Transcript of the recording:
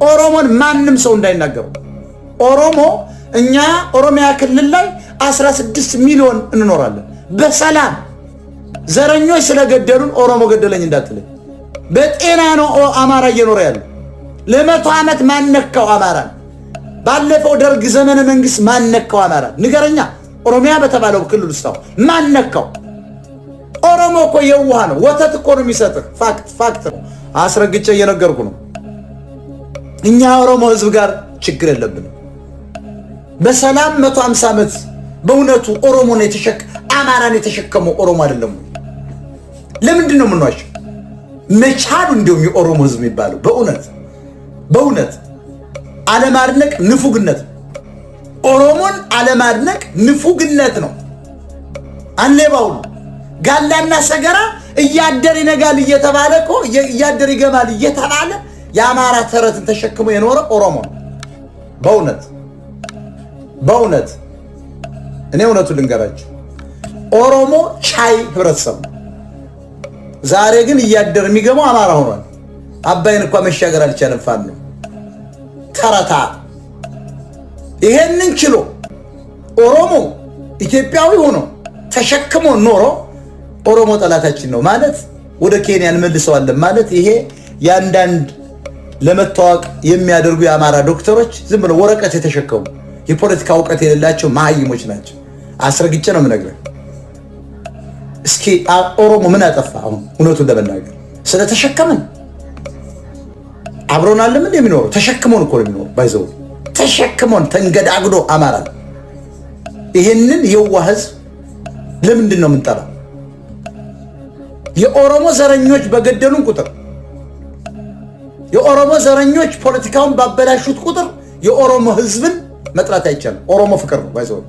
ኦሮሞን ማንም ሰው እንዳይናገሩ። ኦሮሞ እኛ ኦሮሚያ ክልል ላይ 16 ሚሊዮን እንኖራለን በሰላም። ዘረኞች ስለገደሉን ኦሮሞ ገደለኝ እንዳትለኝ። በጤና ነው አማራ እየኖረ ያለው። ለ100 ዓመት ማነካው አማራን? ባለፈው ደርግ ዘመነ መንግስት ማነካው አማራን? ንገረኛ። ኦሮሚያ በተባለው ክልል ውስጥ ማነካው? ኦሮሞ እኮ የዋህ ነው። ወተት እኮ ነው የሚሰጥህ። ፋክት ነው። አስረግጬ እየነገርኩ ነው። እኛ ኦሮሞ ህዝብ ጋር ችግር የለብንም። በሰላም 150 ዓመት በእውነቱ ኦሮሞን አማራን የተሸከመው ኦሮሞ አይደለም። ለምንድን ነው የምንዋሸው? መቻሉ እንደውም የኦሮሞ ህዝብ የሚባለው በእውነት አለማድነቅ ንፉግነት፣ ኦሮሞን አለማድነቅ ንፉግነት ነው። አንሌባው ጋላና ሰገራ እያደር ይነጋል እየተባለ እኮ እያደር ይገማል እየተባለ የአማራ ተረትን ተሸክሞ የኖረ ኦሮሞ ነው። በእውነት እኔ እውነቱን ልንገራችሁ፣ ኦሮሞ ቻይ ህብረተሰብ ነው። ዛሬ ግን እያደር የሚገማው አማራ ሆኗል። አባይን እንኳን መሻገር አልቻለም። ፋኖ ተረታ። ይሄንን ችሎ ኦሮሞ ኢትዮጵያዊ ሆኖ ተሸክሞ ኖሮ ኦሮሞ ጠላታችን ነው ማለት ወደ ኬንያ እንመልሰዋለን ማለት ይሄ ያንዳንድ ለመታወቅ የሚያደርጉ የአማራ ዶክተሮች ዝም ብለው ወረቀት የተሸከሙ የፖለቲካ እውቀት የሌላቸው መሀይሞች ናቸው። አስረግጬ ነው የምነግርህ። እስኪ ኦሮሞ ምን አጠፋ? አሁን እውነቱን ለመናገር ስለተሸከመን አብሮን አለም እንደሚኖረው ተሸክሞን እኮ ነው የሚኖረው። ባይዘው ተሸክሞን ተንገዳግዶ አማራ። ይሄንን የዋህ ህዝብ ለምንድን ነው የምንጠላው? የኦሮሞ ዘረኞች በገደሉን ቁጥር፣ የኦሮሞ ዘረኞች ፖለቲካውን ባበላሹት ቁጥር የኦሮሞ ህዝብን መጥላት አይቻልም። ኦሮሞ ፍቅር ነው ባይዘው